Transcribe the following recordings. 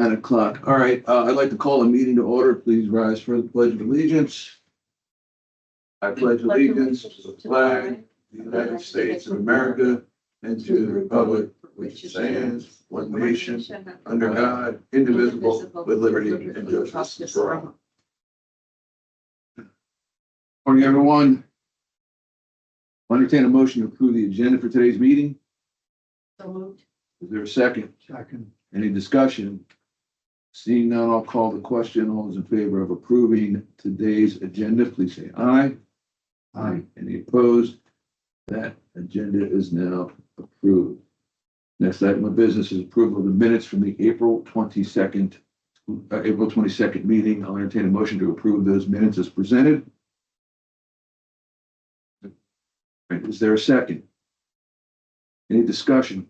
9 o'clock. All right, I'd like to call a meeting to order. Please rise for the pledge of allegiance. I pledge allegiance to the flag of the United States of America and to the republic which stands one nation under God, indivisible, with liberty and justice for all. Morning, everyone. I entertain a motion to approve the agenda for today's meeting. So moved. Is there a second? Second. Any discussion? Seeing none, I'll call the question. All those in favor of approving today's agenda, please say aye. Aye. Any opposed? That agenda is now approved. Next item of business is approval of the minutes from the April 22nd meeting. I'll entertain a motion to approve those minutes as presented. Is there a second? Any discussion?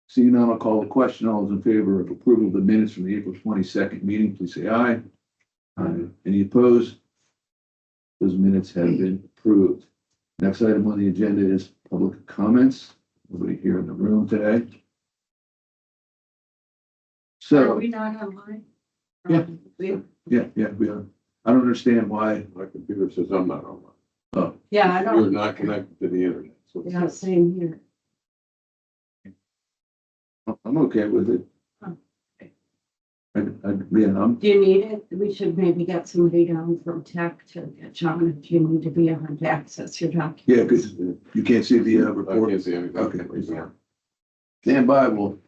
Seeing none, I'll call the question. All those in favor of approval of the minutes from the April 22nd meeting, please say aye. Aye. Any opposed? Those minutes have been approved. Next item on the agenda is public comments. Nobody here in the room today. Are So, we not online? Yeah. We, we are. I don't understand why. My computer says I'm not online. yeah, I You're don't, not connected to the internet. So yeah, same here. I'm okay with it. Okay. I'm Do you need it? We should maybe get somebody down from tech to get John if you need to be able to access your document. yeah, because you can't see the I report. can't see anything. Okay. Stand by. We'll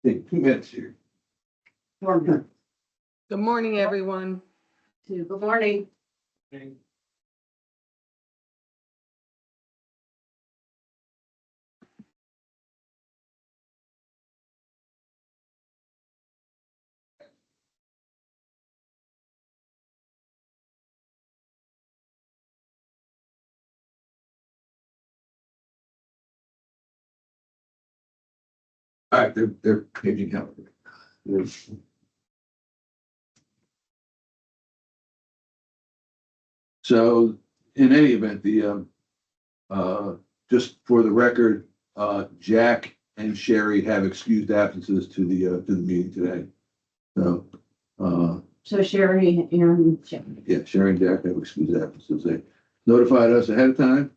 take 2 minutes here. Good Good morning, everyone. morning. All right, they're paging out. So in any event, just for the record, Jack and Sherry have excused absences to the meeting today. So, So Sherry and Jim. yeah, Sherry and Jack have excused absences. They notified us ahead of time.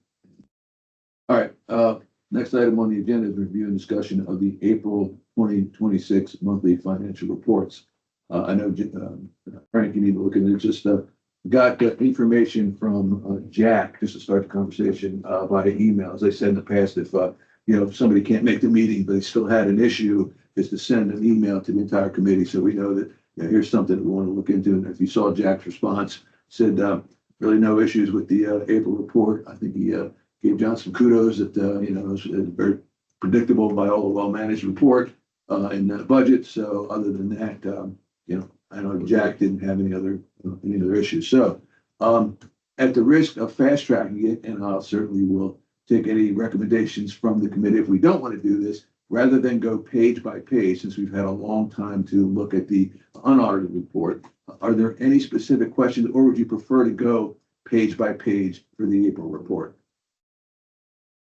All right, next item on the agenda is review and discussion of the April 2026 monthly financial reports. I know, Frank, you need to look at it. Just, got the information from Jack, just to start the conversation, via email. As I said in the past, if if somebody can't make the meeting, but they still had an issue, is to send an email to the entire committee, so we know that, here's something we want to look into. And if you saw Jack's response, said, really no issues with the April report. I think he gave John some kudos that, it was very predictable by all the well-managed report and budget. So other than that, I know Jack didn't have any other issues. So, at the risk of fast tracking it, and I'll certainly will take any recommendations from the committee if we don't want to do this, rather than go page by page, since we've had a long time to look at the unaudited report. Are there any specific questions, or would you prefer to go page by page for the April report?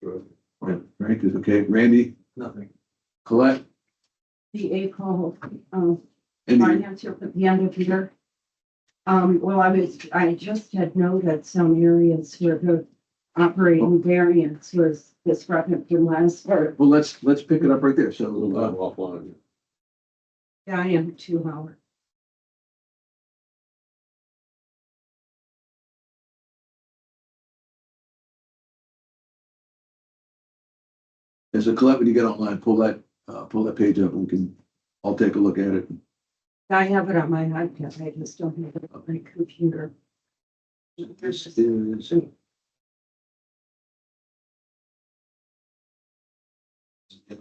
Frank is okay. Randy? Nothing. Colette? The April, Any? finance report at the end of the year. Well, I just had noted some areas where the operating variance was discrepant from last year. Well, let's pick it up right there. So, I'm offline. Yeah, I am too, Howard. as a Colette, when you get online, pull that page up, and I'll take a look at it. I have it on my iPad. I just don't have it on my computer. This is an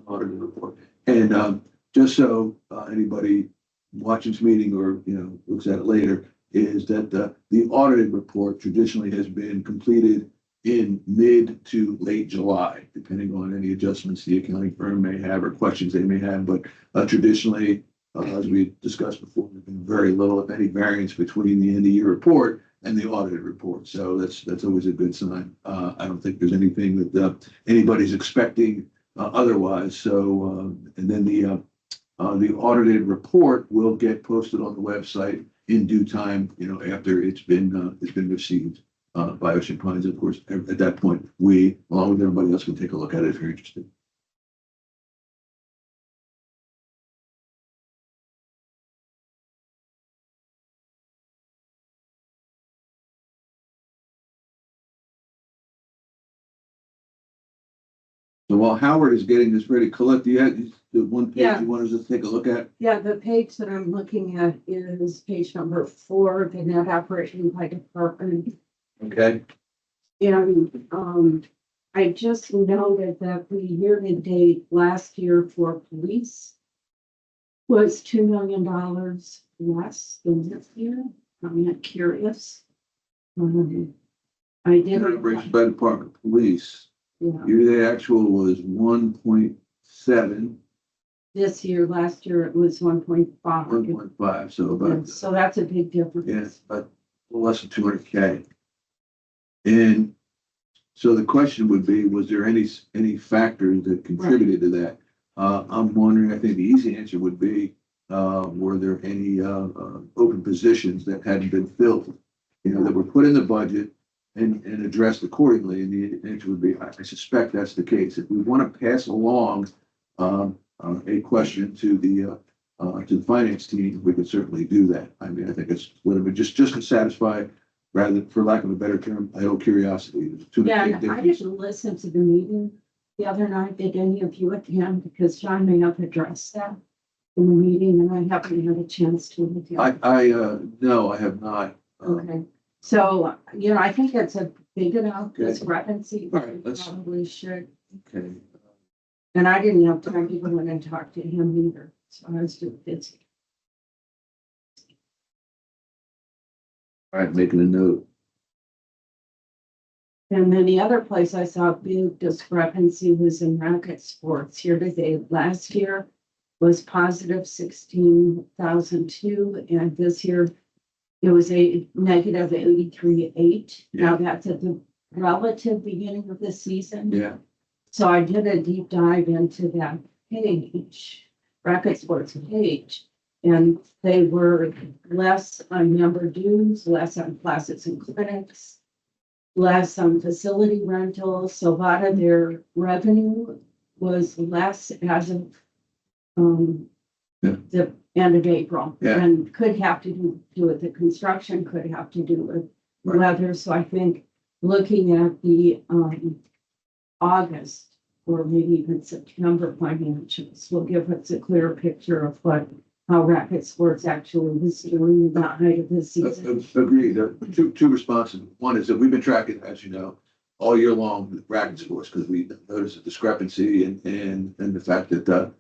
audited report. And just so anybody watching this meeting or, looks at it later, is that the audited report traditionally has been completed in mid to late July, depending on any adjustments the accounting firm may have or questions they may have. But traditionally, as we discussed before, there's been very little, if any, variance between the end of year report and the audited report. So that's always a good sign. I don't think there's anything that anybody's expecting otherwise. So, and then The audited report will get posted on the website in due time, after it's been received by Ocean Pines. Of course, at that point, we, along with everybody else, can take a look at it if you're interested. So while Howard is getting this ready, Colette, do you have the one page Yeah. you wanted us to take a look at? Yeah, the page that I'm looking at is page number 4, the net operating by department. Okay. And, I just noted that the year-to-date last year for police was $2 million less than this year. I'm not curious. I did. Operations by Department of Police, Yeah, year-to-date actual was 1.7, this year, last year it was 1.5. 1.5, so about, So that's a big yeah, difference. about a little less than 200K. And so the question would be, was there any factors that contributed to that? I'm wondering, I think the easy answer would be, were there any open positions that hadn't been filled, that were put in the budget and addressed accordingly? And the answer would be, I suspect that's the case. If we want to pass along a question to the finance team, we could certainly do that. I mean, I think it's whatever, just to satisfy, rather than, for lack of a better term, idle curiosity. There's too Yeah, many and I differences. didn't listen to the meeting the other night. Did any of you attend? Because John may have addressed that in the meeting and I haven't had a chance to. With you. No, I have not. Okay, so, I think it's a big enough discrepancy. All right, We let's- probably should. Okay. And I didn't have time to go in and talk to him either, so I was too busy. All right, making a note. And then the other place I saw a big discrepancy was in racket sports. Year to date last year was positive 16,002, and this year it was a negative 83.8. Now that's at the relative beginning of the season. Yeah, So I did a deep dive into that page, racket sports page, and they were less on member dues, less on classes and clinics, less on facility rentals. So a lot of their revenue was less as of Yeah. the end of April. Yeah. And could have to do with the construction, could have to do with Right. weather. So I think looking at the August or maybe even September financials will give us a clearer picture of how racket sports actually was doing in the height of the season. agreed. Two responses. One is that we've been tracking, as you know, all year long with racket sports, because we noticed a discrepancy and the fact that,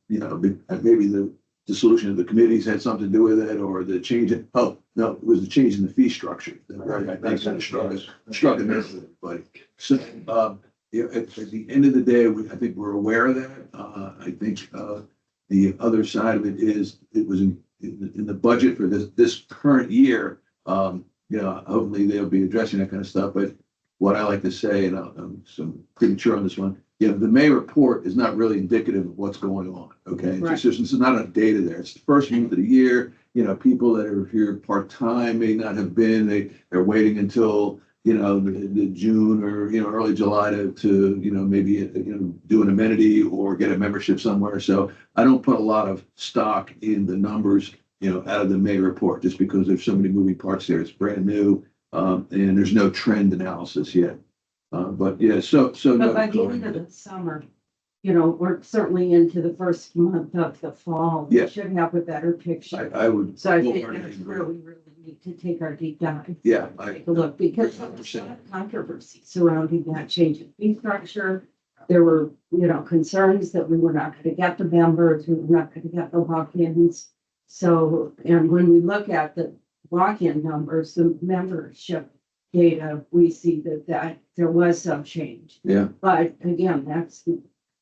maybe the solution of the committees had something to do with it, or the change it was the change in the fee structure. Right, I think that struck a nerve with everybody. So, at the end of the day, I think we're aware of that. I think, the other side of it is, it was in the budget for this current year. Hopefully they'll be addressing that kind of stuff, but what I like to say, and I'm premature on this one, the May report is not really indicative of what's going on, okay? Right. There's not enough data there. It's the first month of the year, people that are here part-time may not have been, they're waiting until, the June or, early July to maybe, do an amenity or get a membership somewhere. So I don't put a lot of stock in the numbers, out of the May report, just because there's so many moving parts there. It's brand new, and there's no trend analysis yet. But yeah, so. But by the end of the summer, we're certainly into the first month of the fall. Yeah. We should have a better picture. I would. So I think wholeheartedly that's agree. where we really need to take our deep dive. Yeah, Take a look, because there was 100%. a lot of controversy surrounding that change in fee structure. There were, concerns that we were not going to get the members, we were not going to get the walk-ins. So, and when we look at the walk-in numbers, the membership data, we see that there was some change. Yeah. But again, that's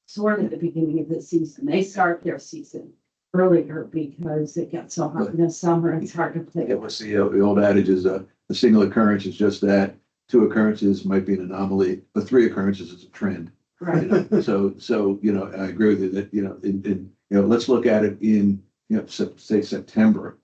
sort of the beginning of the season. They start their season earlier because it gets so hot in the summer, it's hard to play. Yeah, what's the old adage is a single occurrence is just that. 2 occurrences might be an anomaly, but 3 occurrences is a trend. Right. So, I agree with you that, in let's look at it in, say September,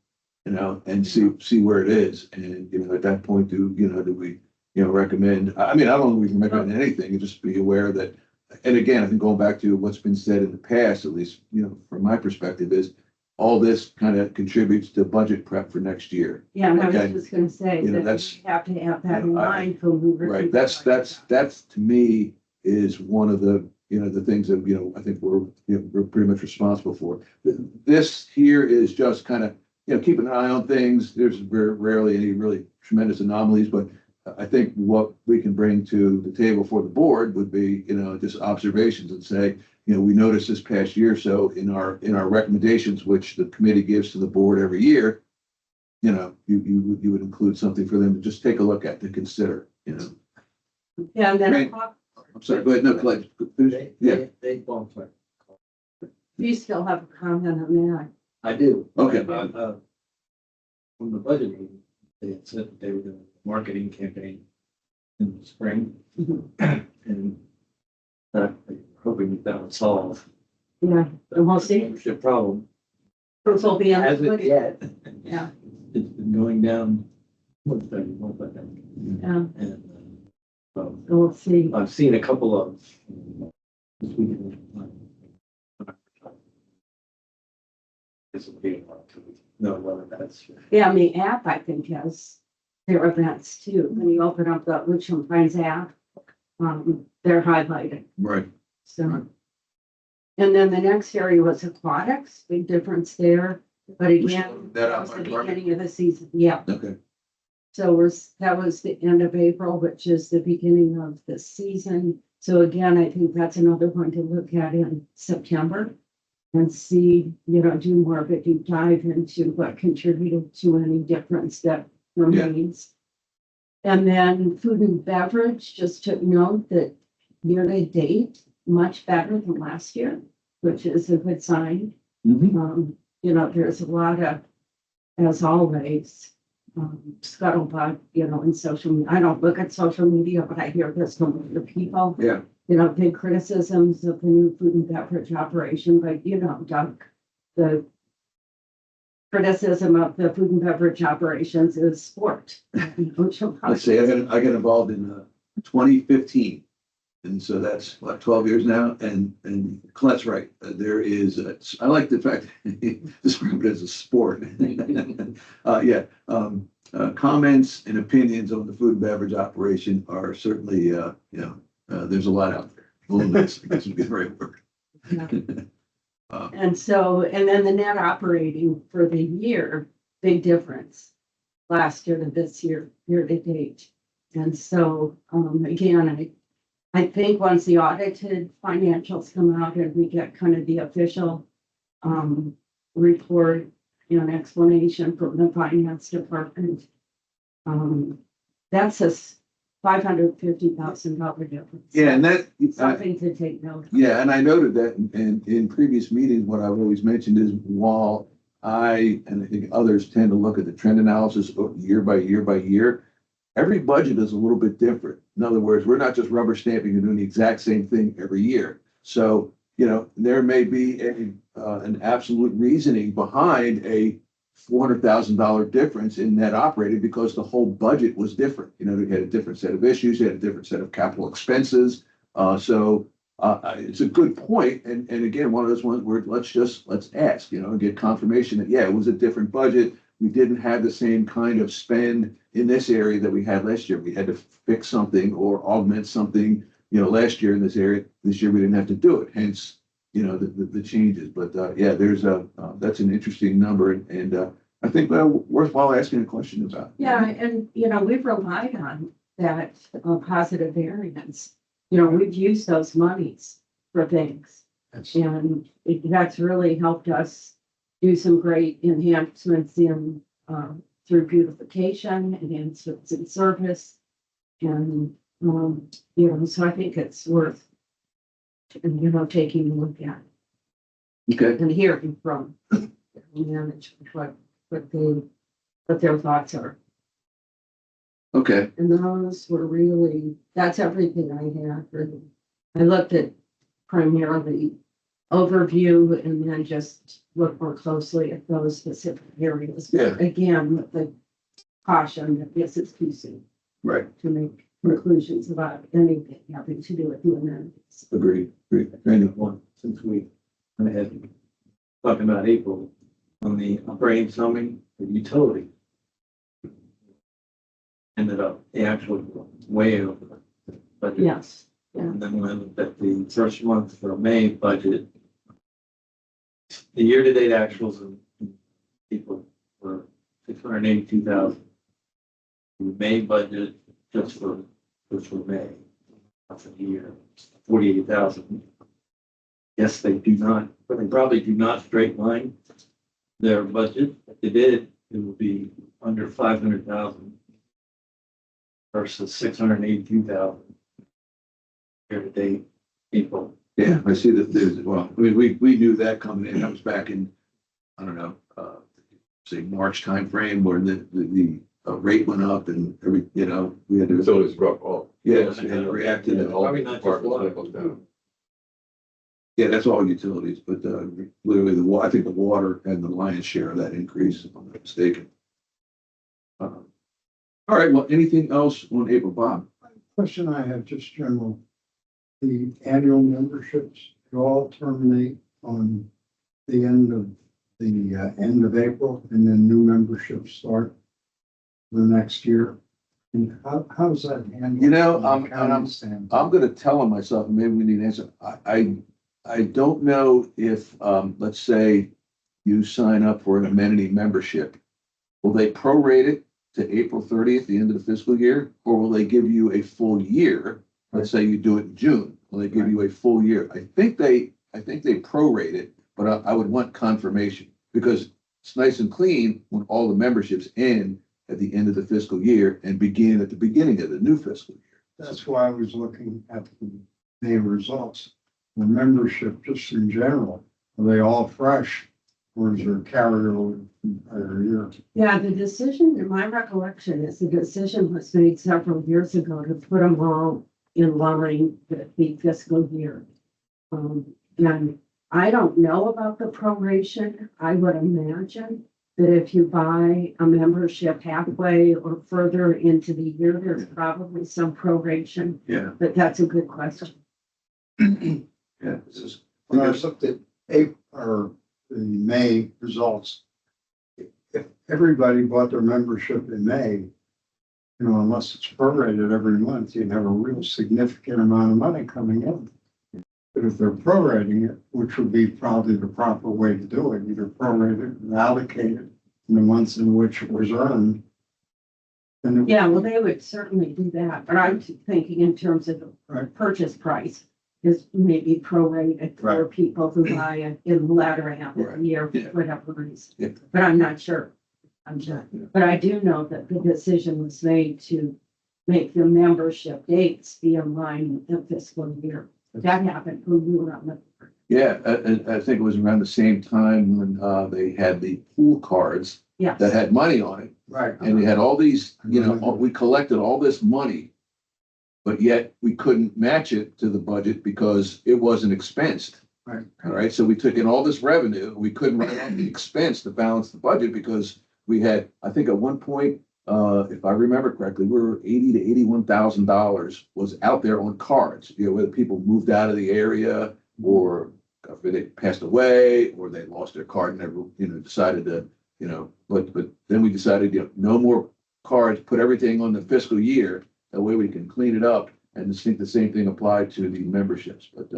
and see where it is. And, at that point, do we, recommend, I mean, I don't know if we can recommend anything, and just be aware that, and again, I think going back to what's been said in the past, at least, from my perspective, is all this kind of contributes to budget prep for next year. Yeah, and I was Okay. just gonna say You know, that that's- we have to have that in you know, I- mind for moving. Right, that's to me is one of the, the things that, I think we're pretty much responsible for. This here is just kind of, keeping an eye on things. There's very rarely any really tremendous anomalies, but I think what we can bring to the table for the board would be, just observations and say, we noticed this past year, so in our recommendations, which the committee gives to the board every year, you would include something for them to just take a look at, to consider, Yeah, and then Right. I'm sorry, go ahead, no, Clay, finish. Yeah, They qualify. you still have a comment on that. I do. Okay. From the budget meeting, they had said that they were doing a marketing campaign in the spring, and hoping that would solve Yeah, and we'll the see. membership problem. Proof will be on As the it yet, Yeah, it's been going down one by yeah, and we'll see. I've seen a couple of this weekend. This will be hard to know whether that's. Yeah, and the app, I think, has their events too. When you open up the Richmond Pines app, they're highlighted, right. so. And then the next area was aquatics, big difference there, but again, That that out was by the Barbara? beginning of the season, yeah. Okay, So that was the end of April, which is the beginning of the season. So again, I think that's another one to look at in September and see, do more of a deep dive into what contributed to any difference that remains. And then food and beverage, just took note that year to date, much better than last year, which is a good sign. There's a lot of, as always, scuttlebutt, in social media. I don't look at social media, but I hear this from other people. yeah, Big criticisms of the new food and beverage operation, but Doug, the criticism of the food and beverage operations is sport. let's see, I got involved in 2015. And so that's what, 12 years now, and Colette's right. There is, I like the fact describe it as a sport. Comments and opinions on the food and beverage operation are certainly, there's a lot out there. Voluminous, I guess would be the right word. And then the net operating for the year, big difference last year to this year, year to date. And so, again, I think once the audited financials come out and we get kind of the official report, an explanation from the finance department, that's a $550,000 difference. Yeah, and that, Something to take note of. yeah, and I noted that in previous meetings, what I've always mentioned is while I think others tend to look at the trend analysis year by year by year, every budget is a little bit different. In other words, we're not just rubber stamping and doing the exact same thing every year. So, there may be an absolute reasoning behind a $400,000 difference in net operating because the whole budget was different. We had a different set of issues, you had a different set of capital expenses. So it's a good point. And again, one of those ones where let's ask, and get confirmation that, yeah, it was a different budget. We didn't have the same kind of spend in this area that we had last year. We had to fix something or augment something, last year in this area. This year we didn't have to do it. Hence, the changes. But yeah, that's an interesting number, and I think worthwhile asking a question about. Yeah, and we've relied on that positive variance. We've used those monies for things, and that's really helped us do some great enhancements in through beautification, enhancements in service, and so I think it's worth taking a look at Okay. and hearing from management what their thoughts are. Okay. And those were really, that's everything I had. Really. I looked at primarily overview and then just look more closely at those specific areas. Yeah. Again, with the caution that this is too soon Right, to make conclusions about anything having to do with the amendments. agreed, Randy. Since we went ahead and talking about April, on the brainstorming, the utility ended up the actual way over. But Yes, and then when I looked at the first month for May budget, the year-to-date actuals of people were 682,000. The May budget just for May, for the year, 48,000. Yes, they do not, but they probably do not straight line their budget. If they did, it would be under 500,000 versus 682,000 year-to-date April. Yeah, I see that there's, well, I mean, we knew that coming in. That was back in, I don't know, say March timeframe where the rate went up and every, you know, we had to. Utilities dropped off. Yes, we had to react to that. All Probably not just departments water. cycles down. Yeah, that's all utilities, but literally I think the water and the lion's share of that increase, if I'm not mistaken. All right, well, anything else on April, Bob? Question I have, just general, the annual memberships, they all terminate on the end of April, and then new memberships start the next year. And how's that handled? You know, from an I'm accounting standpoint? gonna tell him myself, and maybe we need an answer. I don't know if, let's say you sign up for an amenity membership. Will they prorate it to April 30th, the end of the fiscal year, or will they give you a full year? Let's say you do it in June, will they give you a full year? I think they prorate it, but I would want confirmation because it's nice and clean when all the memberships end at the end of the fiscal year and begin at the beginning of the new fiscal year. That's why I was looking at the May results. The membership, just in general, are they all fresh? Or is there carryover from prior year? yeah, the decision, in my recollection, is the decision was made several years ago to put them all in line with the fiscal year. And I don't know about the proration. I would imagine that if you buy a membership halfway or further into the year, there's probably some proration, Yeah, but that's a good question. yeah. This is, When I looked at April, or the May results, if everybody bought their membership in May, you know, unless it's prorated every month, you'd have a real significant amount of money coming in. But if they're prorating it, which would be probably the proper way to do it, either prorate it and allocate it in the months in which it was earned. And Yeah, well, they would certainly do that, but I'm thinking in terms of the Right. purchase price is maybe prorated for Right. people who buy it in the latter half of Right. the year for Yeah. whatever reason. Yeah. But I'm not sure. I'm not, Yeah. but I do know that the decision was made to make the membership dates be in line with the fiscal year. That happened when we were on the. yeah, I think it was around the same time when they had the pool cards Yes. that had money on it. right, And we had all these, you know, we collected all this money, but yet we couldn't match it to the budget because it wasn't expensed. Right. All right, so we took in all this revenue, we couldn't write off the expense to balance the budget because we had, I think at one point, if I remember correctly, we were $80,000 to $81,000 was out there on cards, you know, whether people moved out of the area or they passed away or they lost their card and never, you know, decided to, you know, but then we decided, you know, no more cards, put everything on the fiscal year. That way we can clean it up. And I think the same thing applied to the memberships, but,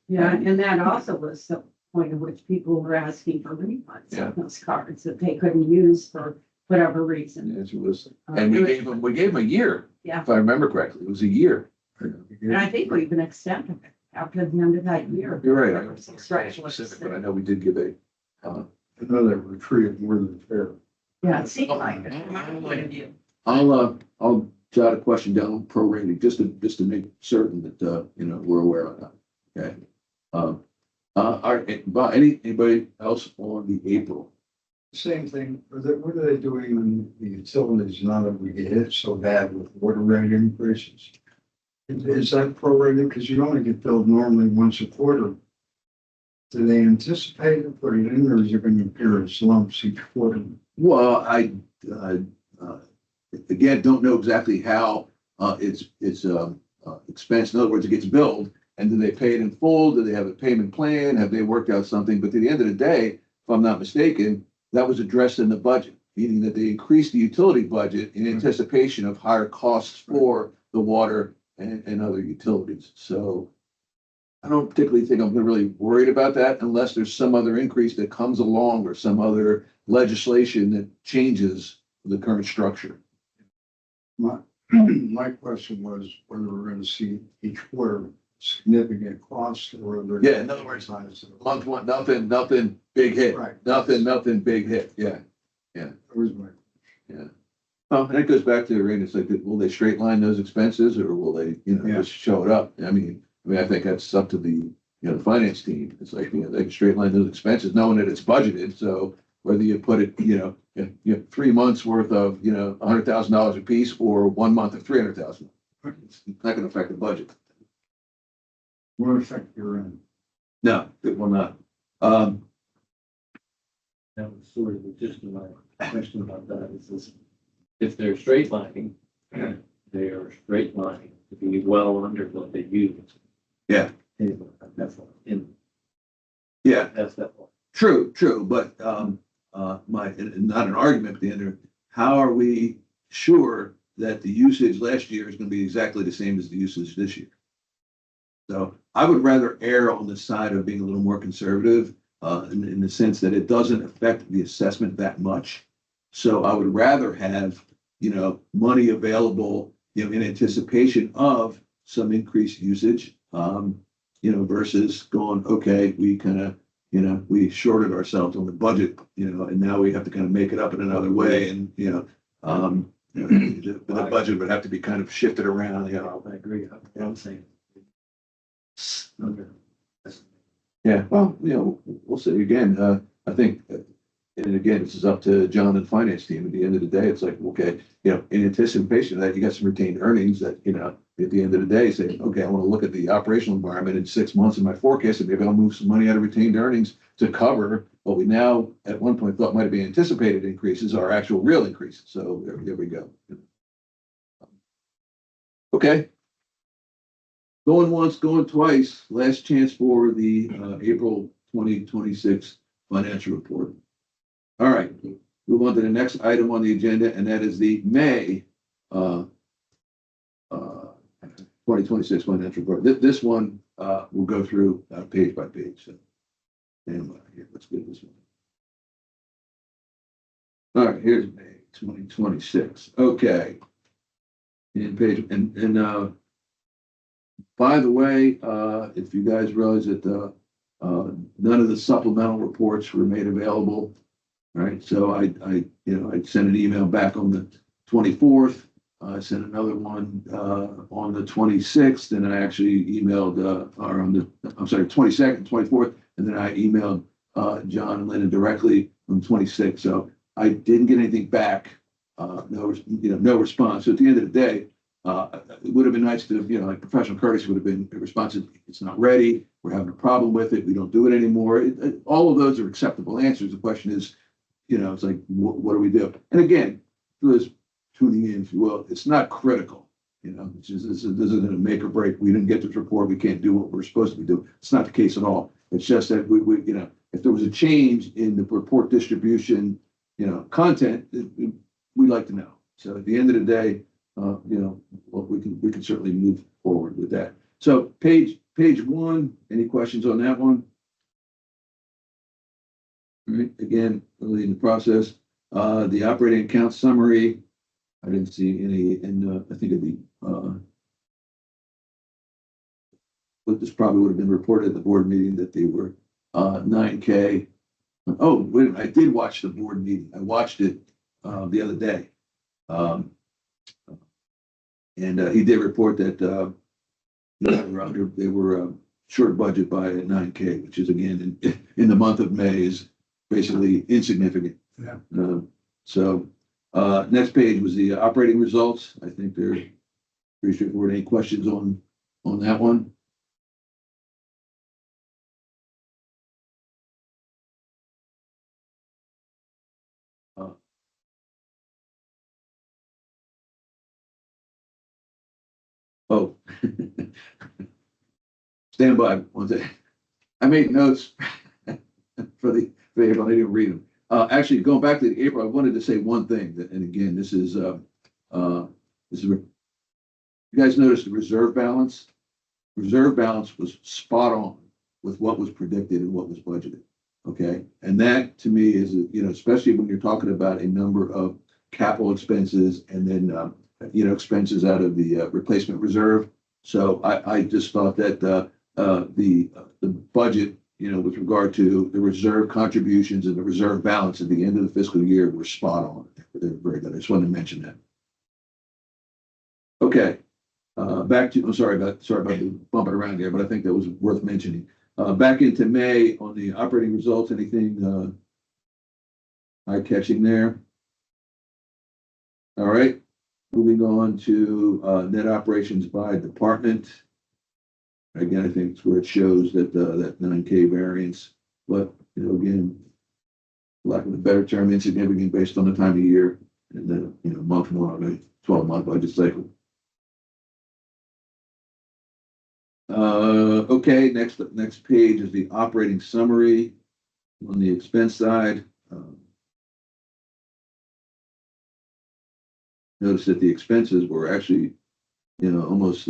Yeah, and that also was the point at which people were asking for refunds Yeah. on those cards that they couldn't use for whatever the reason. answer was, and we gave them a year. Yeah. If I remember correctly, it was a year. And I think we even extended it after the end of that year. You're right. I don't Six remember graduates. specific, but I know we did give a, another retreat more than fair. Yeah, it seemed like it from my point of view. I'll jot a question down on prorating, just to make certain that, you know, we're aware of that. Okay. All right, Bob, anybody else on the April? Same thing, what are they doing in the utilities now that we get hit so bad with water rate increases? Is that prorated? Because you only get billed normally once a quarter. Do they anticipate to put it in, or is it going to appear as lumps each quarter? Well, uh, again, don't know exactly how, it's expense. In other words, it gets billed, and do they pay it in full? Do they have a payment plan? Have they worked out something? But at the end of the day, if I'm not mistaken, that was addressed in the budget, meaning that they increased the utility budget in anticipation of higher costs for the water and other utilities. So I don't particularly think I'm really worried about that unless there's some other increase that comes along or some other legislation that changes the current structure. My question was whether we're going to see each quarter significant costs or whether. Yeah, in other words, Month one, nothing big hit, Right. nothing big hit. Yeah. That was my. Oh, and it goes back to, right, it's like, will they straight line those expenses or will they, Yeah. just show it up? I mean, I think that's up to the, the finance team. It's like, they can straight line those expenses knowing that it's budgeted. So whether you put it, you have 3 months worth of, $100,000 a piece or 1 month of 300,000, it's not going to affect the budget. What effect you're in? No, it will not. That was sort of the gist of my question about that, is this, if they're straight lining, they are straight lining to be well under what they use. Yeah. That's in, Yeah. that's that one. True, but and not an argument at the end of, how are we sure that the usage last year is going to be exactly the same as the usage this year? So I would rather err on the side of being a little more conservative, in the sense that it doesn't affect the assessment that much. So I would rather have, money available, in anticipation of some increased usage, versus going, okay, we kind of, we shorted ourselves on the budget, and now we have to kind of make it up in another way. And, the budget would have to be kind of shifted around, I agree. I'm saying. Okay. Yeah, well, we'll see. Again, I think, and again, this is up to John and the finance team. At the end of the day, it's like, okay, in anticipation of that, you got some retained earnings that, at the end of the day, say, okay, I want to look at the operational environment in 6 months in my forecast, and maybe I'll move some money out of retained earnings to cover what we now at one point thought might have been anticipated increases, are actual real increases. So there we go. Okay. Going once, going twice, last chance for the April 2026 financial report. All right, move on to the next item on the agenda, and that is the May 2026 financial report. This one we'll go through page by page. So, and here, let's get this one. All right, here's May 2026. Okay. And page and by the way, if you guys realize that none of the supplemental reports were made available, right? So I sent an email back on the 24th. I sent another one on the 26th, and I actually emailed, or on the, 22nd, 24th, and then I emailed John and Linda directly on the 26th. So I didn't get anything back. No response. So at the end of the day, it would have been nice to, like professional courtesy would have been responsive. It's not ready. We're having a problem with it. We don't do it anymore. All of those are acceptable answers. The question is, it's like, what do we do? And again, for those tuning in, if you will, it's not critical. It's just, this isn't going to make or break. We didn't get this report. We can't do what we're supposed to be doing. It's not the case at all. It's just that we if there was a change in the report distribution, content, we'd like to know. So at the end of the day, we can certainly move forward with that. So page one, any questions on that one? All right, again, early in the process, the operating account summary, I didn't see any, and I think but this probably would have been reported at the board meeting that they were 9K. Oh, wait a minute, I did watch the board meeting. I watched it the other day. And he did report that they were short budget by 9K, which is again in the month of May is basically insignificant. Yeah. So next page was the operating results. I think they're pretty straightforward. Any questions on that one? Stand by one second. I made notes for the April, I didn't read them. Actually, going back to the April, I wanted to say one thing, and again, this is, you guys noticed the reserve balance? Reserve balance was spot on with what was predicted and what was budgeted. Okay, and that to me is, especially when you're talking about a number of capital expenses and then, expenses out of the replacement reserve. So I just thought that the budget, with regard to the reserve contributions and the reserve balance at the end of the fiscal year were spot on. They're very good. I just wanted to mention that. Okay, back to, I'm sorry about bumping around here, but I think that was worth mentioning. Back into May on the operating results, anything eye-catching there? All right, moving on to net operations by department. Again, I think it's where it shows that that 9K variance, but again, lack of a better term, insignificant based on the time of year and then month one on a 12-month budget cycle. Okay, next page is the operating summary on the expense side. Notice that the expenses were actually, almost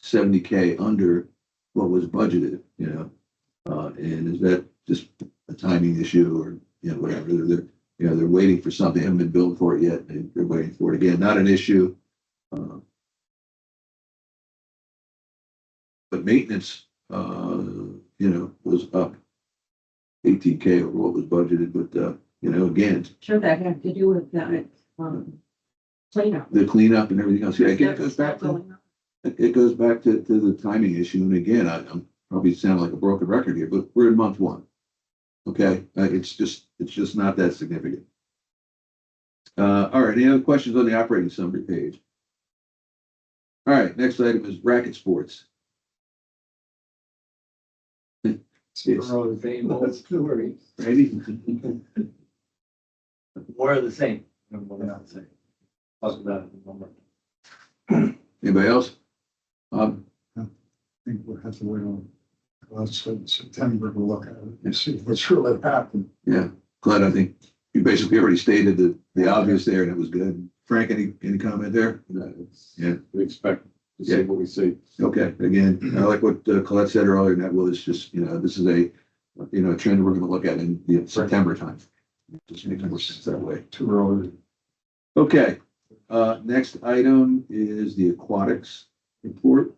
70K under what was budgeted, and is that just a timing issue or, whatever, they're waiting for something, they haven't been billed for it yet, they're waiting for it again, not an issue. But maintenance, was up 18K over what was budgeted, but, again, Sure, that had to do with that, cleanup. the cleanup and everything else, yeah, again, it That's goes back still to, going on. it goes back to the timing issue, and again, I'm probably sound like a broken record here, but we're in month one. Okay, it's just not that significant. All right, any other questions on the operating summary page? All right, next item is racket sports. It's More of the same old story. ready? More of the same. More of the same. Talk about it in a moment. Anybody else? I think we'll have to wait on, September to look at it and see what's really happened. Yeah, Glenn, I think you basically already stated the obvious there, and it was good. Frank, any comment there? Yeah. We expect to Yeah. see what we see. Okay, again, I like what Colette said earlier, and that was just, this is a, a trend we're gonna look at in the September time. Just makes more sense that way. Too early. Okay, next item is the aquatics report.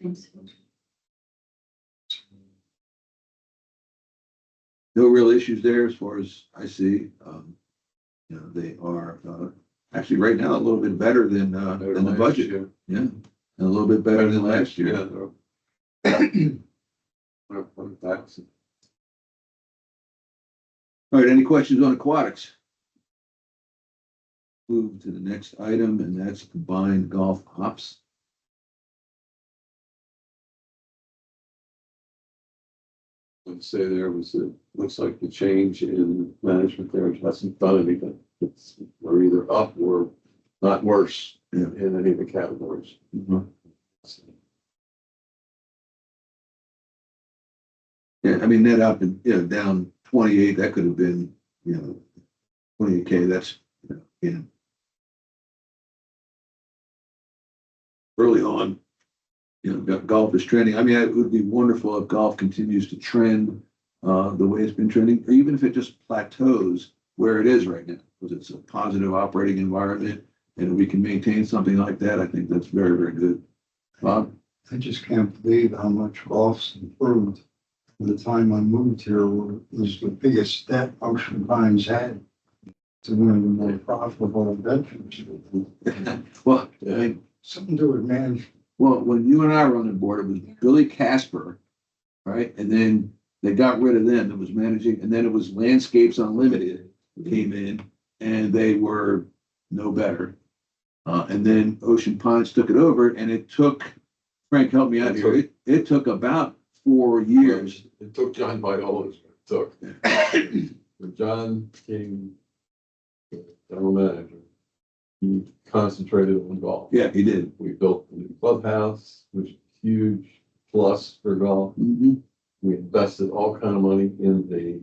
Thanks. No real issues there as far as I see. They are, actually right now a little bit better than the budget. Yeah, and a little bit better than last year. All right, any questions on aquatics? Move to the next item, and that's combined golf ops. I'd say there was looks like the change in management there hasn't done anything. We're either up or not worse in any of the categories. Yeah, I mean, net up and, down 28, that could have been, 28K, that's, early on, golf is trending. I mean, it would be wonderful if golf continues to trend the way it's been trending, or even if it just plateaus where it is right now, because it's a positive operating environment, and we can maintain something like that. I think that's very, very good. Bob? I just can't believe how much golf's improved. From the time I moved here was the biggest step Ocean Pines had to one of the more profitable ventures. Well, I mean, Something to do with management. well, when you and I were on the board, it was Billy Casper, right? And then they got rid of them. It was managing, and then it was Landscapes Unlimited came in, and they were no better. And then Ocean Pines took it over, and it took, Frank, help me out here. It took about 4 years. It took John Viola, it took. When John became general manager, he concentrated on golf. Yeah, he did. We built the new clubhouse, which is a huge plus for golf. Mhm. We invested all kind of money in the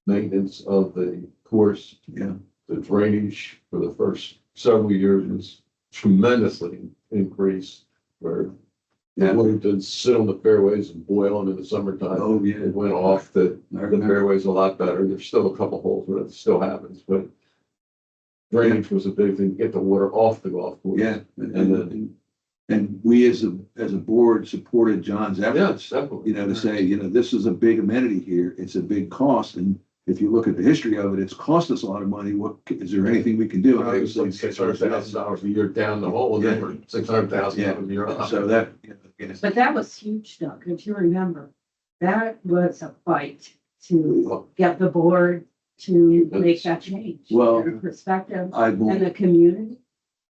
maintenance of the course. Yeah. The drainage for the first several years was tremendously increased, where Yeah. the water didn't sit on the fairways and boil them in the summertime. Oh, yeah. It went off the I the remember. fairways a lot better. There's still a couple holes where it still happens, but drainage was a big thing, get the water off the golf course. Yeah. And And we as a board supported John's Yes, efforts, definitely. you know, to say, you know, this is a big amenity here. It's a big cost. And if you look at the history of it, it's cost us a lot of money. What, is there anything we can do? And It was like $600,000 a year down the hole, and then we're $600,000 a year up. So that, you know, again, But that was huge, Doug, if you remember. That was a fight to get the board to make that change. Well, Their perspective I and will, the community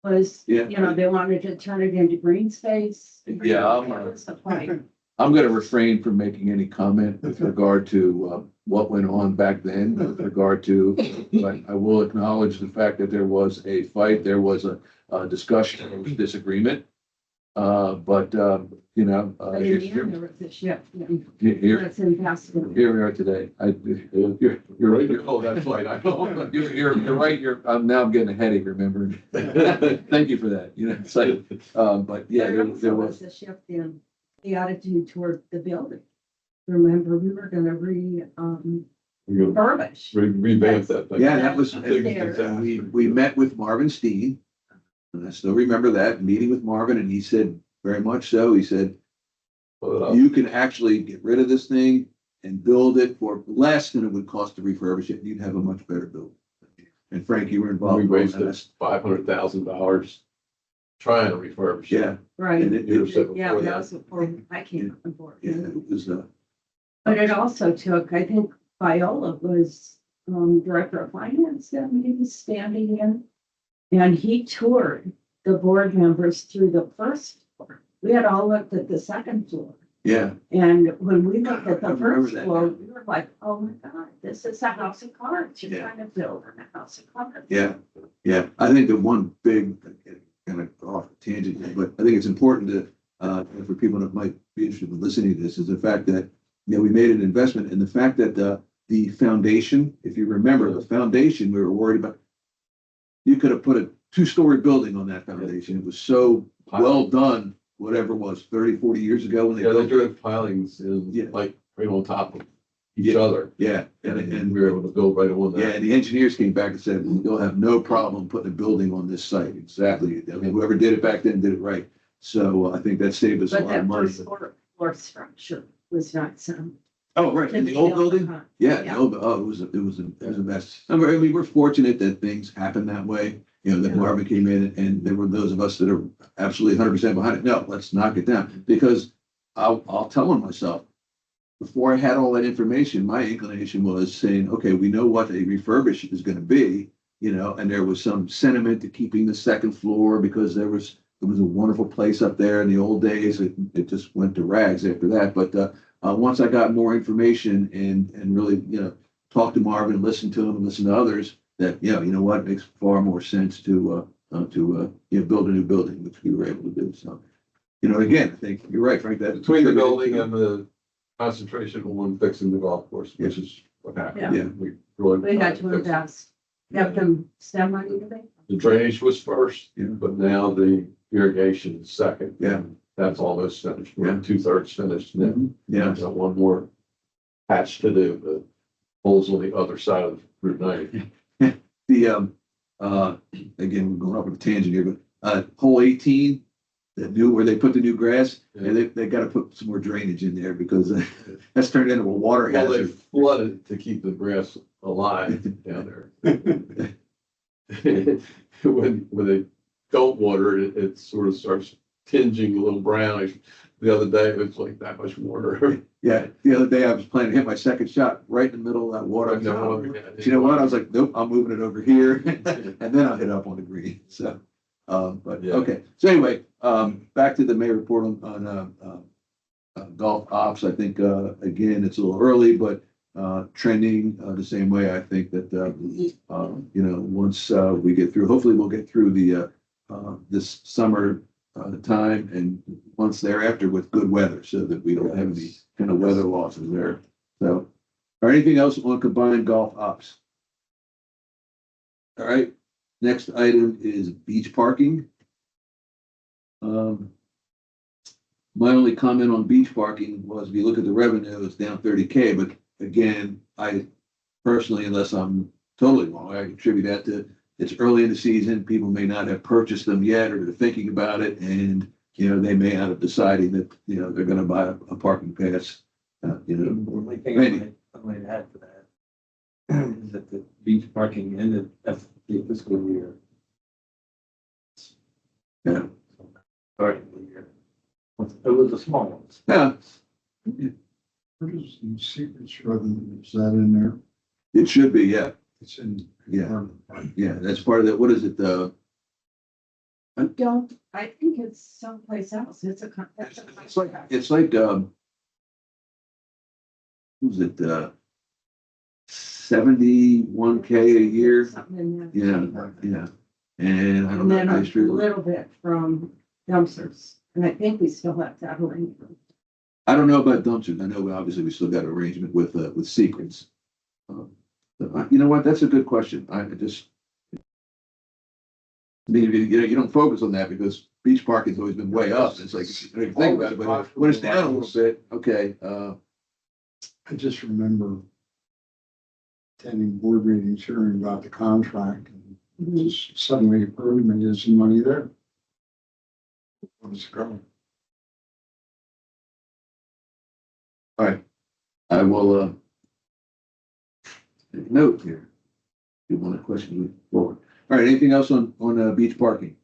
was, Yeah. you know, they wanted to turn it into green space. Yeah, I'm, It was a fight. I'm going to refrain from making any comment with regard to what went on back then with regard to, but I will acknowledge the fact that there was a fight, there was a discussion, there was disagreement. You know, But in the end, there was a shift. here, It's impossible. here we are today. You're Ready right. to call that flight, I know. You're right. I'm getting a headache remembering. Thank you for that. You know, it's like, but yeah, There also there was. was a shift in the attitude toward the building. Remember, we were gonna We're gonna refurbish. revamp that thing. Yeah, that was, Upstairs. we met with Marvin Steen. And I still remember that meeting with Marvin, and he said, very much so, he said, Put it up. you can actually get rid of this thing and build it for less than it would cost to refurbish it. You'd have a much better building. And Frank, you were involved. We in all wasted that. $500,000 trying to refurbish it. Yeah, Right. And it- Years before Yeah, that that. was before I came on board. yeah, it was, But it also took, I think Viola was director of finance, then maybe standing in. And he toured the board members through the first floor. We had all looked at the second floor. yeah, And when we looked at I the remember first that floor, now. we were like, oh my God, this is a house of cards. You're Yeah. trying to build a house of cards. yeah, yeah. I think the one big, kind of off tangent, here, but I think it's important to, for people that might be interested in listening to this, is the fact that, you know, we made an investment, and the fact that the foundation, if you remember, the foundation, we were worried about. You could have put a 2-story building on that foundation. It was so well done, whatever it was, 30, 40 years ago when they Yeah, they built it. drove pilings in Yeah. like right on top of each Yeah. other. Yeah, And we were able to build right on yeah, that. and the engineers came back and said, you'll have no problem putting a building on this site. Exactly. I mean, whoever did it back then did it right. So I think that saved us a But lot of that money. first floor structure was not some. Oh, right, in the old building? Yeah, Yeah. no, but, oh, it was a mess. I mean, we're fortunate that things happen that way, you know, that Yeah. Marvin came in and there were those of us that are absolutely 100% behind it. No, let's knock it down, because I'll tell on myself. Before I had all that information, my inclination was saying, okay, we know what a refurbish is gonna be, you know, and there was some sentiment to keeping the second floor because it was a wonderful place up there in the old days. It just went to rags after that, but, once I got more information and really, you know, talked to Marvin, listened to him, and listened to others, that, you know what, it makes far more sense to you know, build a new building, which we were able to do. So, you know, again, I think you're right, Frank, that. Between the building and the concentration on fixing the golf course, which is what happened. Yeah. We really. We had to fixed it. invest. Kept them stem money to make. The drainage was first, Yeah. but now the irrigation is second. Yeah. That's almost finished. We're Yeah. 2/3 finished now. Yeah, I've got one more patch to do, the holes on the other side of Route 90. the, again, we're going off on a tangent here, but, hole 18, the new, where they put the new grass, and they gotta put some more drainage in there because that's turned into a water Well, they hazard. flooded to keep the grass alive down there. When they don't water it, it sort of starts tinging a little brownish. The other day, it was like that much water. Yeah, the other day I was planning to hit my second shot right in the middle of that water. You know what? I was like, nope, I'm moving it over here, and then I'll hit up on the green. So, but Yeah. okay. So anyway, back to the mayor report on golf ops. I think again it's a little early, but trending, the same way. I think that, you know, once, we get through, hopefully we'll get through this summer, time and months thereafter with good weather so that we don't have any kind of weather losses there. So, or anything else on combined golf ops? All right, next item is beach parking. My only comment on beach parking was if you look at the revenue, it's down 30K, but again, I personally, unless I'm totally wrong, I attribute that to it's early in the season, people may not have purchased them yet or they're thinking about it and, you know, they may not have decided that, you know, they're gonna buy a parking pass, you know. The only thing Randy. I might add to that is that the beach parking ended at the fiscal year. Yeah. Starting the year. It was a small one. Yeah, Where does the secrets revenue, is that in there? it should be, yeah, It's in. Yeah. yeah, that's part of that. What is it, I think it's someplace else. It's a. That's a it's like, who's it, 71K a year? Something in that. Yeah, yeah. And I don't And then know, a history. little bit from dumpsters. And I think we still have that arrangement. I don't know about dumpsters. I know obviously we still got an arrangement with secrets. You know what? That's a good question. I just. I mean, you don't focus on that because beach parking's always been way up. It's like, you don't even think about it, but when it's down a little bit, okay, I just remember attending board meetings, hearing about the contract, and Mhm. just suddenly occurred to me, there's some money there. Where's it going? all right. I will, take a note here. You want a question move forward. All right, anything else on beach parking?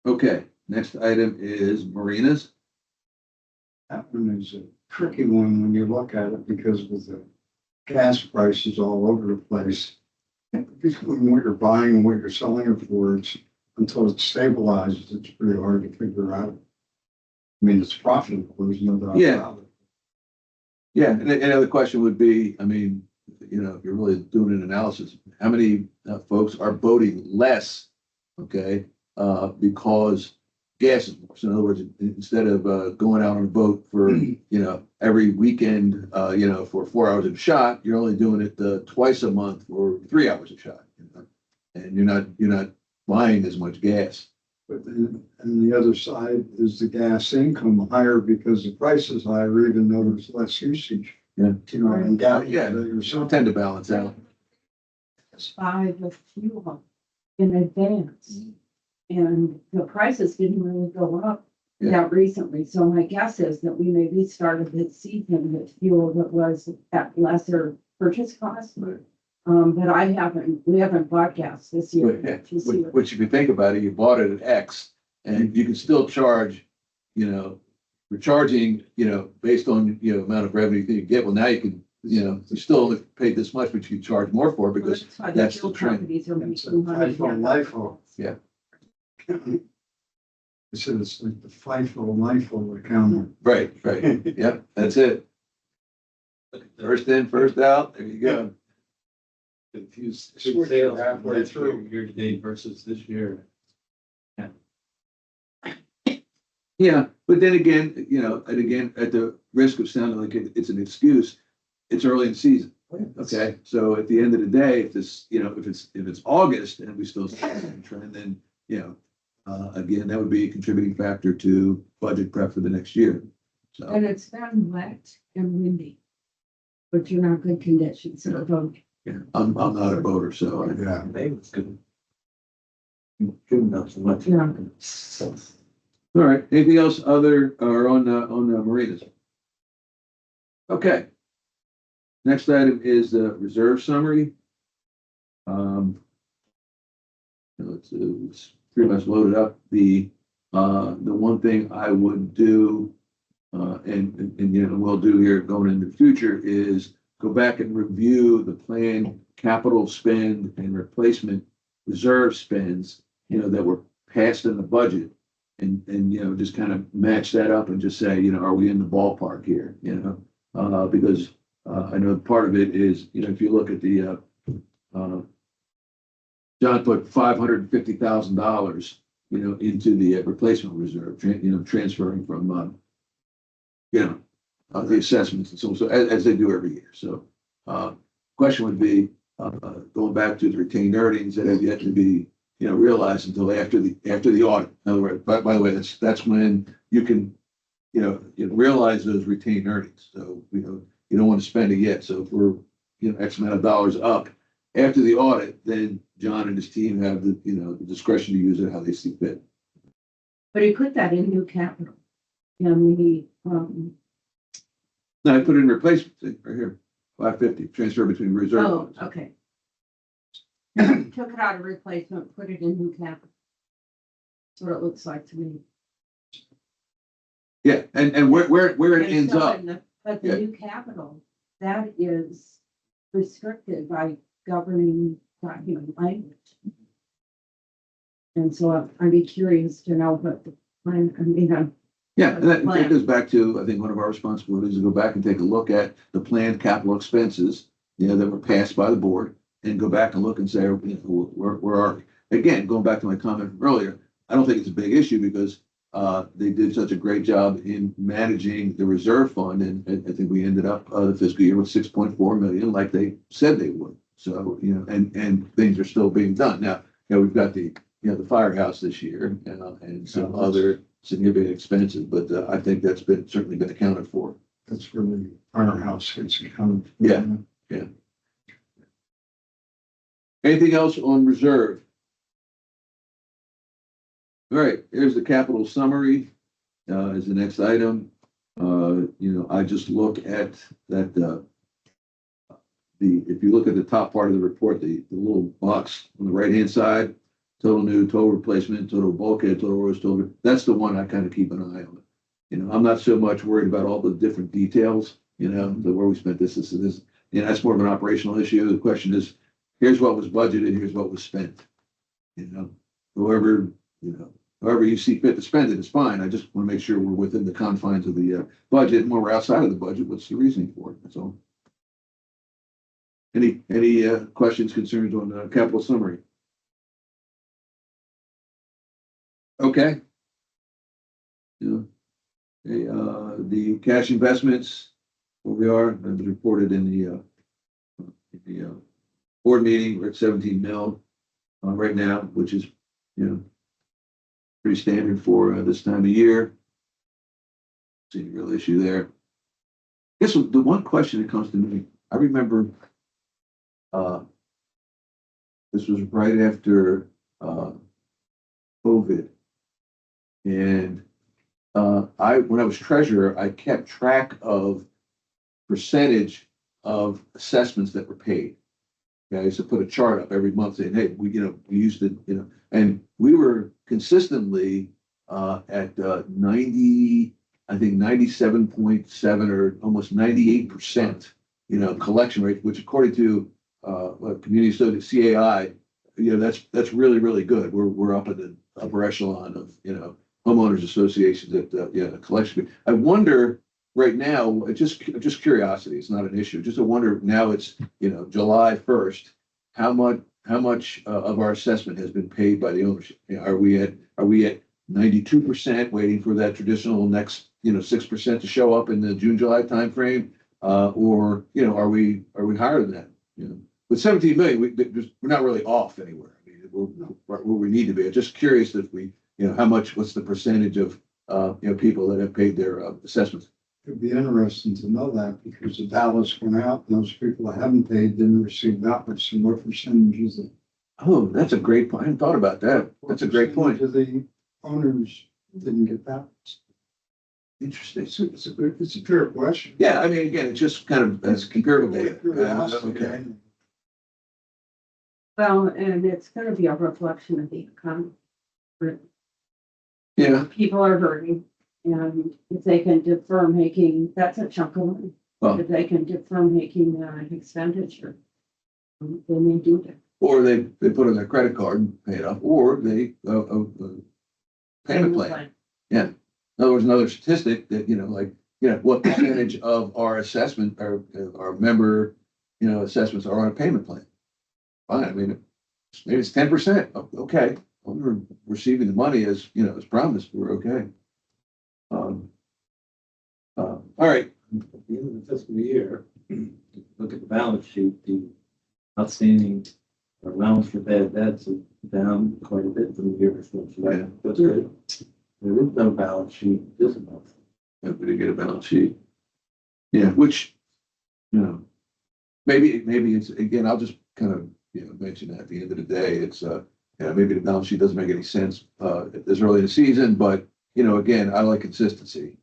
Okay, next item is marinas. That one is a tricky one when you look at it because with the gas prices all over the place. Between what you're buying and what you're selling it for, it's, until it stabilizes, it's pretty hard to figure out. I mean, it's profitable, there's no doubt Yeah. about it. Yeah, and another question would be, I mean, you know, if you're really doing an analysis, how many folks are boating less, okay? Because gas is more. So in other words, instead of going out on a boat for, you know, every weekend, you know, for 4 hours a shot, you're only doing it twice a month for 3 hours a shot. You know? And you're not buying as much gas. But then, and the other side is the gas income higher because the price is higher, even though there's less usage. Yeah. You know, and gas. Yeah, so tend to balance out. Buy the fuel in advance. And the prices didn't really go up Yeah. that recently. So my guess is that we maybe started the season with fuel that was at lesser purchase cost. Right. But we haven't bought gas this year. Which if you think about it, you bought it at X and you can still charge, you know, we're charging, you know, based on, you know, amount of revenue that you get. Well, now you can, you know, you still only paid this much, but you can charge more for it because why that's the fuel trend. companies are It's a making money. FIFO, LIFO. Yeah. I said it's like the FIFO, LIFO accounting. Right, right. Yep, that's it. First in, first out. There you go. Confused Switch sales halfway last year, through. year to date versus this year. Yeah, but then again, you know, and again, at the risk of sounding like it's an excuse, it's early in season. Okay, so at the end of the day, if this, you know, if it's August and we still see the trend, then, you know, again, that would be a contributing factor to budget prep for the next year. So, And it's been wet and windy. But you're not good conditions. So don't. yeah, I'm not a boater, so I, Yeah. They was good. Good enough so much. Yeah. all right, anything else other, or on marinas? Okay. Next item is the reserve summary. It's pretty much loaded up. The one thing I would do, and you know, we'll do here going into the future is go back and review the planned capital spend and replacement reserve spends, you know, that were passed in the budget. And, you know, just kind of match that up and just say, you know, are we in the ballpark here, you know? Because, I know part of it is, if you look at the, John put $550,000, into the replacement reserve, transferring from, the assessments and so, as they do every year. So, question would be, going back to the retained earnings that have yet to be, realized until after the audit. In other words, by the way, that's when you can, you realize those retained earnings. So, you don't want to spend it yet. So if we're, X amount of dollars up after the audit, then John and his team have the, the discretion to use it how they see fit. But he put that in new capital. He, Now I put it in replacement, see, right here, 550, transfer between reserve. oh, funds. okay. Took it out of replacement, put it in new capital. That's what it looks like to me. Yeah, and where it And ends so up, in But the Yeah. new capital, that is restricted by governing document language. And so I'd be curious to know what the plan, yeah, and that Plan. goes back to, I think, one of our responsibilities to go back and take a look at the planned capital expenses, that were passed by the board, and go back and look and say, where are we? Again, going back to my comment from earlier, I don't think it's a big issue because they did such a great job in managing the reserve fund, and I think we ended up the fiscal year with 6.4 million, like they said they would. So, and things are still being done. Now, we've got the firehouse this year, and some other significant expenses, but I think that's certainly been accounted for. That's where the firehouse gets accounted for. Yeah. Anything else on reserve? All right, here's the capital summary, is the next item. I just look at that, if you look at the top part of the report, the little box on the right-hand side, total new, total replacement, total bulkhead, total roads, total, that's the one I kind of keep an eye on. I'm not so much worried about all the different details, where we spent this, that's more of an operational issue. The question is, here's what was budgeted, here's what was spent. However you see fit to spend it is fine. I just want to make sure we're within the confines of the budget. And when we're outside of the budget, what's the reasoning for it? That's all. Any questions, concerns on the capital summary? Okay. The cash investments, where we are, it was reported in the board meeting. We're at 17 mil right now, which is, pretty standard for this time of year. See any real issue there. I guess the one question that comes to me, I remember this was right after COVID. And when I was treasurer, I kept track of percentage of assessments that were paid. I used to put a chart up every month saying, hey, we used it, and we were consistently at 90, I think 97.7 or almost 98%, collection rate, which according to community study CAI, that's really, really good. We're up in the upper echelon of, homeowners associations at collection. I wonder right now, just curiosity, it's not an issue. Just a wonder now it's, July 1st, how much of our assessment has been paid by the ownership? Are we at 92% waiting for that traditional next, 6% to show up in the June, July timeframe? Or, are we higher than that? With 17 million, we're not really off anywhere. I mean, we're where we need to be. I'm just curious if we, what's the percentage of, people that have paid their assessments? It'd be interesting to know that because the ballots went out and those people that haven't paid didn't receive ballots. And what percentage is it? Oh, that's a great point. I hadn't thought about that. That's a great point. To the owners didn't get ballots. Interesting. It's a fair question. Yeah, I mean, again, it's just kind of as empirical data. Curiosity. Okay. well, and it's gonna be a reflection of the economy. Yeah, People are hurting, and if they can defer making, that's a chunk of money. Well- If they can defer making expenditure, they may do that. or they put on their credit card and pay it off, or they, payment plan. In other words, another statistic that, like what percentage of our assessment, our member, assessments are on a payment plan. Fine, I mean, maybe it's 10%. Okay, we're receiving the money as, as promised, we're okay. All right, At the end of the fiscal year, look at the balance sheet, the outstanding allowance for bad debts is down quite a bit from the year before. So that's good. There is no balance sheet this month. we did get a balance sheet. Yeah, which, maybe it's, again, I'll just kind of, mention that at the end of the day, it's, maybe the balance sheet doesn't make any sense, this early in the season, but, again, I like consistency,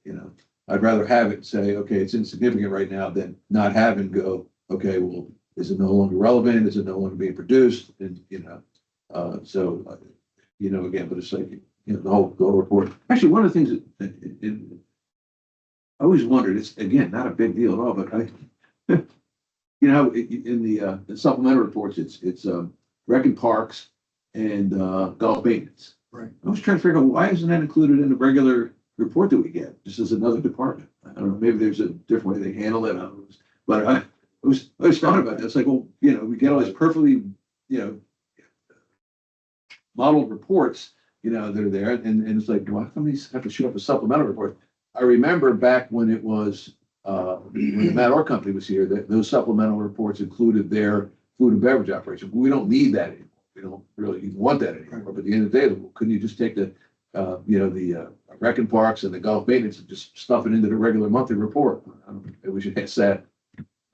I'd rather have it say, okay, it's insignificant right now than not have it go, okay, well, is it no longer relevant? Is it no longer being produced? And, so, again, but it's like, the whole report. Actually, one of the things that, I always wondered, it's, again, not a big deal at all, but in the supplemental reports, it's rec and parks and, golf maintenance. Right. I was trying to figure out, why isn't that included in the regular report that we get, just as another department? I don't know, maybe there's a different way they handle it, but I was thought about this, like, well, we get all these perfectly, modeled reports, that are there, and it's like, why come these have to show up as supplemental reports? I remember back when it was, when the Matt Orr Company was here, that those supplemental reports included their food and beverage operation. We don't need that anymore. We don't really even want that anymore. But at the end of the day, well, couldn't you just take the, the rec and parks and the golf maintenance and just stuff it into the regular monthly report? I don't know, maybe we should ask that.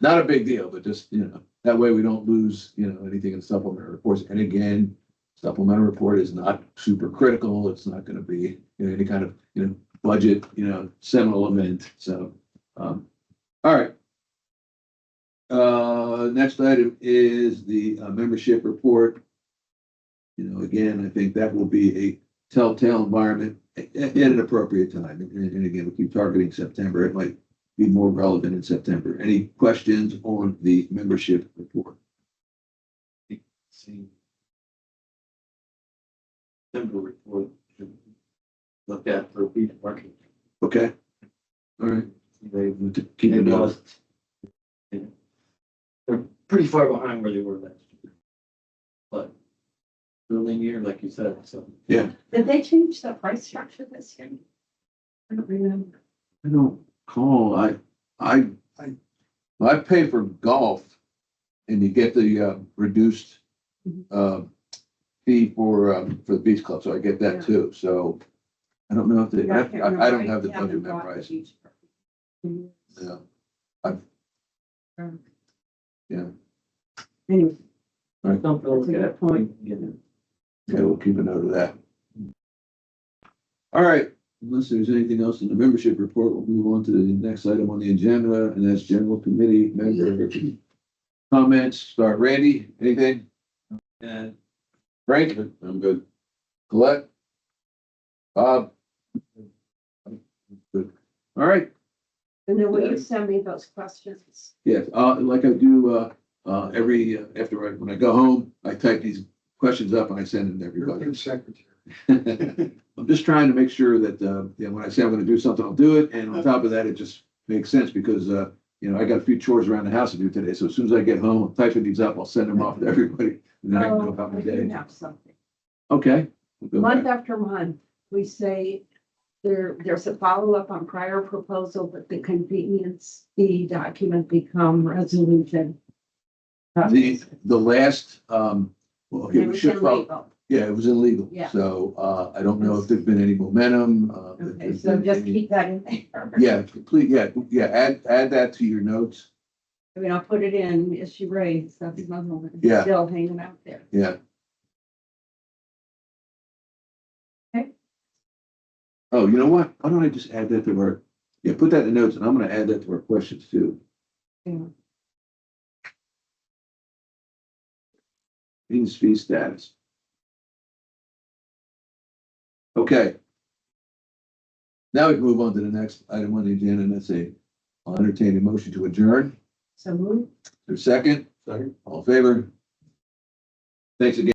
Not a big deal, but just, that way we don't lose, anything in supplemental reports. And again, supplemental report is not super critical. It's not going to be, any kind of, budget, seminal event. So, all right. Next item is the membership report. Again, I think that will be a telltale environment at an appropriate time. And again, we keep targeting September. It might be more relevant in September. Any questions on the membership report? See. Member report should look at for beach market. Okay. All right. They Keep it up. lost. They're pretty far behind where they were last year. But early year, like you said, so. Yeah. Did they change the price structure this year? I don't remember. I don't call, I pay for golf and you get the reduced fee for the beach club, so I get that too, so I don't know if they, Yeah, can't I don't remember. have the haven't budget bought the memorized. beach party. Yeah. Anyway, Don't That's a good point. Yeah. Yeah, we'll keep a note of that. All right, unless there's anything else in the membership report, we'll move on to the next item on the agenda, and that's general committee member comments. Start, Randy, anything? And Frank? I'm good. Colette? Bob? Good. All right, and then will you send me those questions? yes, like I do, when I go home, I type these questions up and I send them to You're everybody. good secretary. I'm just trying to make sure that, when I say I'm gonna do something, I'll do it, and on top of that, it just makes sense, because, I got a few chores around the house to do today, so as soon as I get home, I'm typing these up, I'll send them off to everybody, and then I can go about my I do day. have something. Okay. We'll go Month back. after month, we say there's a follow-up on prior proposal, but the convenience fee document become resolution. The last, well, okay, It we was should probably, illegal. yeah, it was illegal, Yeah. so, I don't know if there's been any momentum. if Okay, there's so been just any- keep that in there. Yeah, complete, yeah, add that to your notes, I mean, I'll put it in issue rates, that's another one. It's Yeah. Still hanging out there. yeah. Okay. Oh, you know what? Why don't I just add that to our, put that in the notes, and I'm gonna add that to our questions too. Yeah. Means fee status. Okay. Now we can move on to the next item on the agenda, and that's I'll entertain a motion to adjourn. So move. There's a second? Second. All in favor? Thanks again.